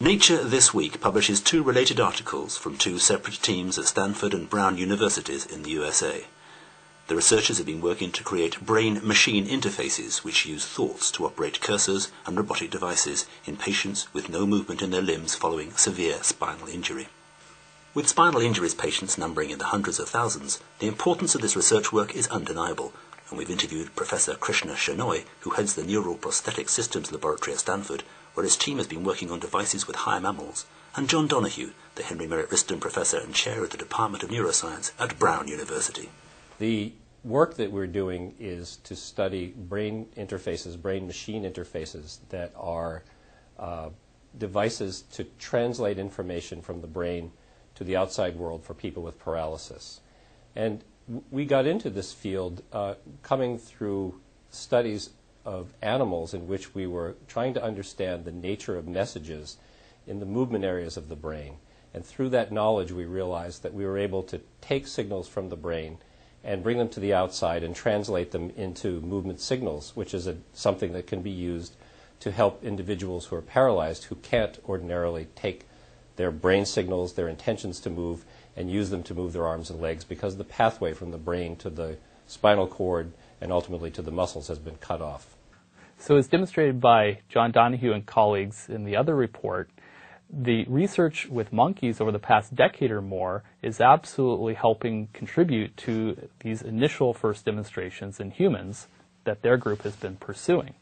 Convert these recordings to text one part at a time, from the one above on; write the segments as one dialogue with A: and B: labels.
A: Nature this week publishes two related articles from two separate teams at Stanford and Brown universities in the USA. The researchers have been working to create brain-machine interfaces which use thoughts to operate cursors and robotic devices in patients with no movement in their limbs following severe spinal injury. With spinal injuries patients numbering in the hundreds of thousands, the importance of this research work is undeniable, and we've interviewed Professor Krishna Shenoy, who heads the Neural Prosthetic Systems Laboratory at Stanford, where his team has been working on devices with higher mammals, and John Donoghue, the Henry Merritt Riston Professor and Chair of the Department of Neuroscience at Brown University.
B: The work that we're doing is to study brain interfaces, brain-machine interfaces that are devices to translate information from the brain to the outside world for people with paralysis. And we got into this field coming through studies of animals in which we were trying to understand the nature of messages in the movement areas of the brain. And through that knowledge, we realized that we were able to take signals from the brain and bring them to the outside and translate them into movement signals, which is something that can be used to help individuals who are paralyzed who can't ordinarily take their brain signals, their intentions to move, and use them to move their arms and legs because the pathway from the brain to the spinal cord and ultimately to the muscles has been cut off.
C: So as demonstrated by John Donoghue and colleagues in the other report, the research with monkeys over the past decade or more is absolutely helping contribute to these initial first demonstrations in humans that their group has been pursuing.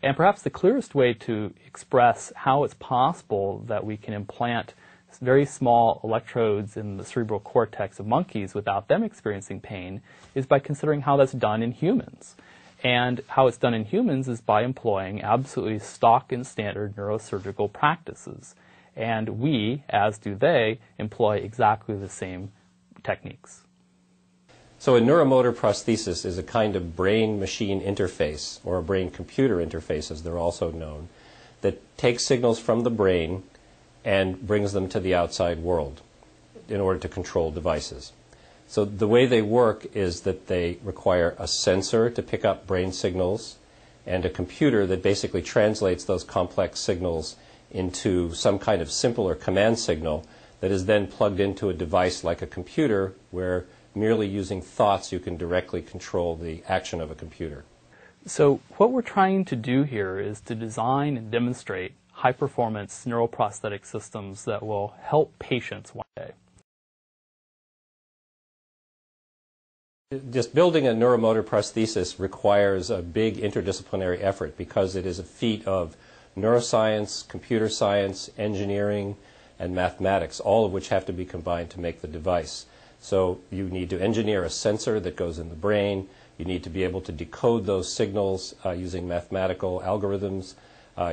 C: And perhaps the clearest way to express how it's possible that we can implant very small electrodes in the cerebral cortex of monkeys without them experiencing pain is by considering how that's done in humans. And how it's done in humans is by employing absolutely stock and standard neurosurgical practices. And we, as do they, employ exactly the same techniques.
B: So a neuromotor prosthesis is a kind of brain-machine interface, or a brain-computer interface as they're also known, that takes signals from the brain and brings them to the outside world in order to control devices. So the way they work is that they require a sensor to pick up brain signals and a computer that basically translates those complex signals into some kind of simpler command signal that is then plugged into a device like a computer where merely using thoughts you can directly control the action of a computer.
C: So what we're trying to do here is to design and demonstrate high-performance neuroprosthetic systems that will help patients one day.
B: Just building a neuromotor prosthesis requires a big interdisciplinary effort because it is a feat of neuroscience, computer science, engineering, and mathematics, all of which have to be combined to make the device. So you need to engineer a sensor that goes in the brain. You need to be able to decode those signals using mathematical algorithms,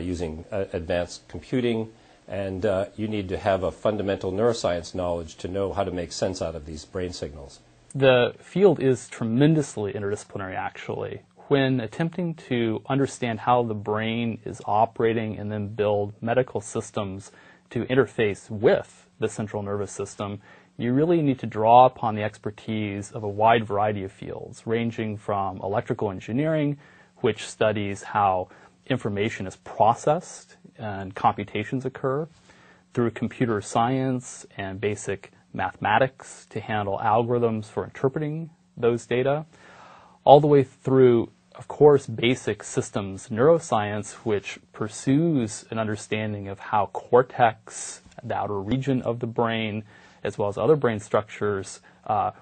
B: using advanced computing, and you need to have a fundamental neuroscience knowledge to know how to make sense out of these brain signals.
C: The field is tremendously interdisciplinary, actually. When attempting to understand how the brain is operating and then build medical systems to interface with the central nervous system, you really need to draw upon the expertise of a wide variety of fields, ranging from electrical engineering, which studies how information is processed and computations occur, through computer science and basic mathematics to handle algorithms for interpreting those data, all the way through, of course, basic systems neuroscience, which pursues an understanding of how cortex, the outer region of the brain, as well as other brain structures,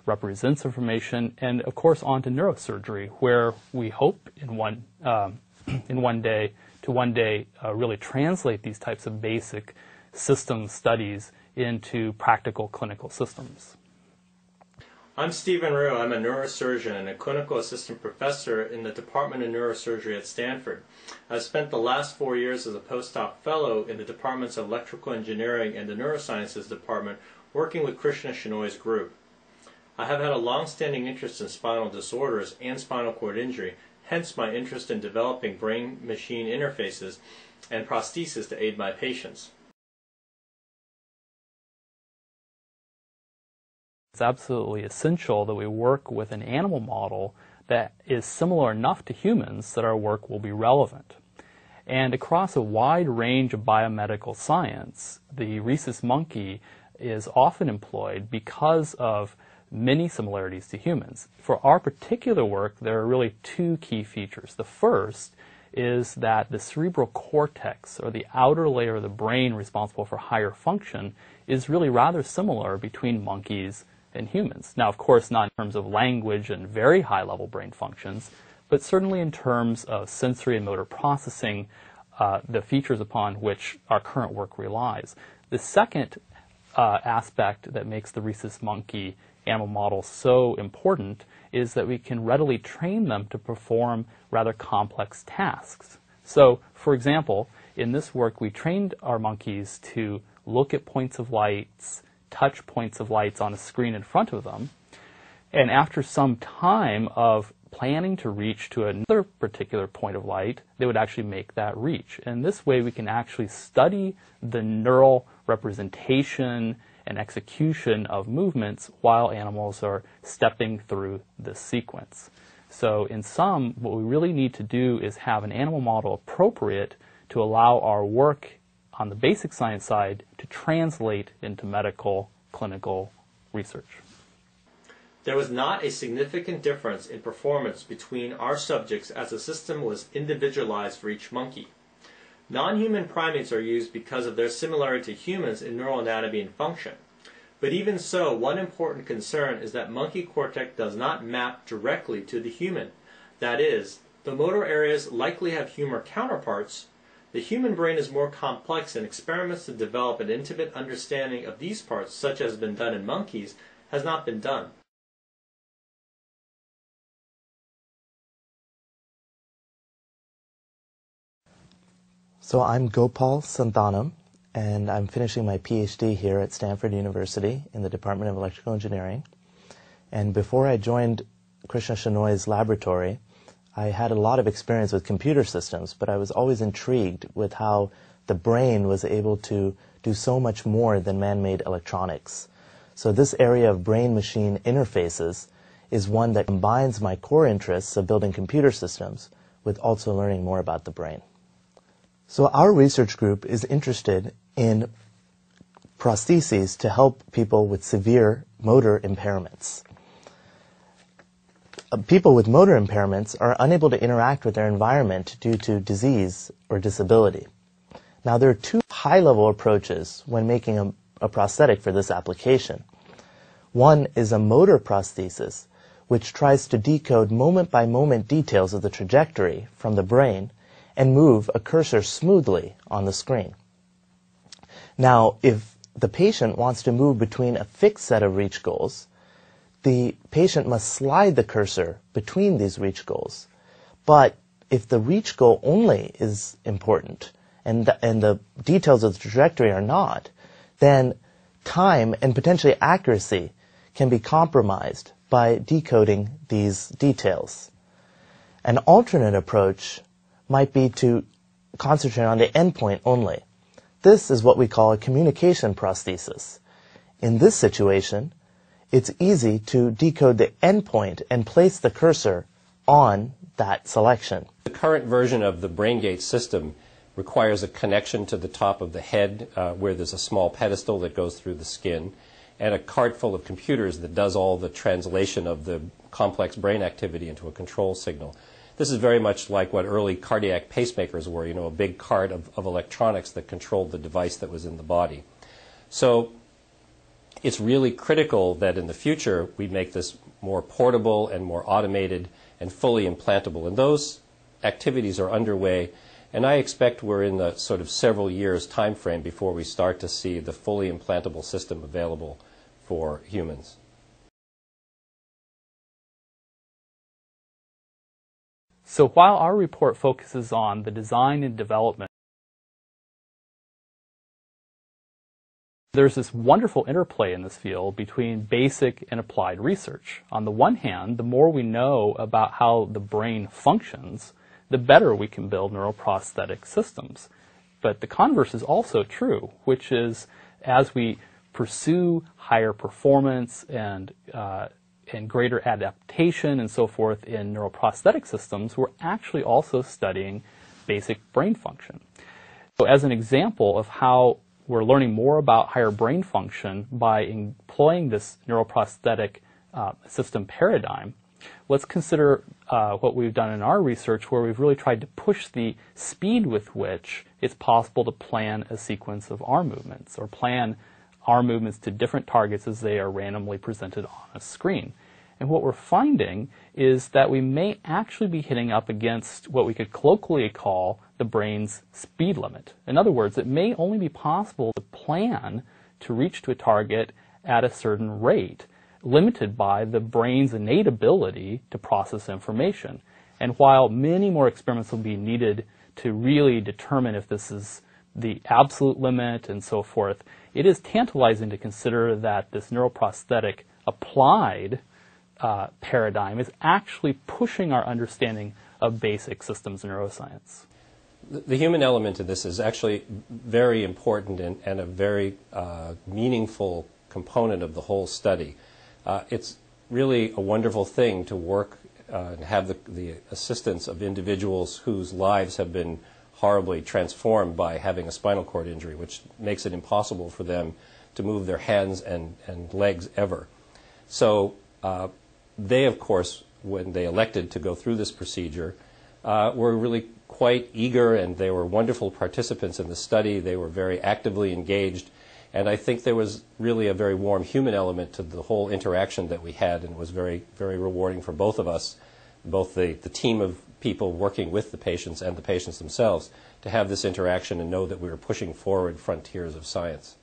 C: represents information, and of course onto neurosurgery, where we hope in one day really translate these types of basic system studies into practical clinical systems.
D: I'm Stephen Rue. I'm a neurosurgeon and a clinical assistant professor in the Department of Neurosurgery at Stanford. I've spent the last 4 years as a postdoc fellow in the Departments of Electrical Engineering and the Neurosciences Department, working with Krishna Shenoy's group. I have had a long-standing interest in spinal disorders and spinal cord injury, hence my interest in developing brain-machine interfaces and prostheses to aid my patients.
C: It's absolutely essential that we work with an animal model that is similar enough to humans that our work will be relevant. And across a wide range of biomedical science, the rhesus monkey is often employed because of many similarities to humans. For our particular work, there are really two key features. The first is that the cerebral cortex, or the outer layer of the brain responsible for higher function, is really rather similar between monkeys and humans. Now, of course, not in terms of language and very high-level brain functions, but certainly in terms of sensory and motor processing, the features upon which our current work relies. The second aspect that makes the rhesus monkey animal model so important is that we can readily train them to perform rather complex tasks. So, for example, in this work, we trained our monkeys to look at points of lights, touch points of lights on a screen in front of them, and after some time of planning to reach to another particular point of light, they would actually make that reach. And this way we can actually study the neural representation and execution of movements while animals are stepping through this sequence. So in sum, what we really need to do is have an animal model appropriate to allow our work on the basic science side to translate into medical, clinical research.
D: There was not a significant difference in performance between our subjects as the system was individualized for each monkey. Non-human primates are used because of their similarity to humans in neural anatomy and function. But even so, one important concern is that monkey cortex does not map directly to the human. That is, the motor areas likely have human counterparts. The human brain is more complex, and experiments to develop an intimate understanding of these parts, such as has been done in monkeys, has not been done.
E: So I'm Gopal Santhanam, and I'm finishing my PhD here at Stanford University in the Department of Electrical Engineering. And before I joined Krishna Shenoy's laboratory, I had a lot of experience with computer systems, but I was always intrigued with how the brain was able to do so much more than man-made electronics. So this area of brain-machine interfaces is one that combines my core interests of building computer systems with also learning more about the brain. So our research group is interested in prostheses to help people with severe motor impairments. People with motor impairments are unable to interact with their environment due to disease or disability. Now, there are two high-level approaches when making a prosthetic for this application. One is a motor prosthesis, which tries to decode moment-by-moment details of the trajectory from the brain and move a cursor smoothly on the screen. Now, if the patient wants to move between a fixed set of reach goals, the patient must slide the cursor between these reach goals. But if the reach goal only is important and the details of the trajectory are not, then time and potentially accuracy can be compromised by decoding these details. An alternate approach might be to concentrate on the endpoint only. This is what we call a communication prosthesis. In this situation, it's easy to decode the endpoint and place the cursor on that selection.
B: The current version of the BrainGate system requires a connection to the top of the head where there's a small pedestal that goes through the skin, and a cart full of computers that does all the translation of the complex brain activity into a control signal. This is very much like what early cardiac pacemakers were, a big cart of electronics that controlled the device that was in the body. So it's really critical that in the future we make this more portable and more automated and fully implantable. And those activities are underway, and I expect we're in the sort of several years time frame before we start to see the fully implantable system available for humans.
C: So while our report focuses on the design and development, there's this wonderful interplay in this field between basic and applied research. On the one hand, the more we know about how the brain functions, the better we can build neuroprosthetic systems. But the converse is also true, which is as we pursue higher performance and greater adaptation and so forth in neuroprosthetic systems, we're actually also studying basic brain function. So as an example of how we're learning more about higher brain function by employing this neuroprosthetic system paradigm, let's consider what we've done in our research, where we've really tried to push the speed with which it's possible to plan a sequence of arm movements, or plan arm movements to different targets as they are randomly presented on a screen. And what we're finding is that we may actually be hitting up against what we could colloquially call the brain's speed limit. In other words, it may only be possible to plan to reach to a target at a certain rate, limited by the brain's innate ability to process information. And while many more experiments will be needed to really determine if this is the absolute limit and so forth, it is tantalizing to consider that this neuroprosthetic applied paradigm is actually pushing our understanding of basic systems neuroscience.
B: The human element in this is actually very important and a very meaningful component of the whole study. It's really a wonderful thing to work and have the assistance of individuals whose lives have been horribly transformed by having a spinal cord injury, which makes it impossible for them to move their hands and legs ever. So they, of course, when they elected to go through this procedure, were really quite eager, and they were wonderful participants in the study. They were very actively engaged, and I think there was really a very warm human element to the whole interaction that we had, and it was very, very rewarding for both of us, both the team of people working with the patients and the patients themselves, to have this interaction and know that we were pushing forward frontiers of science.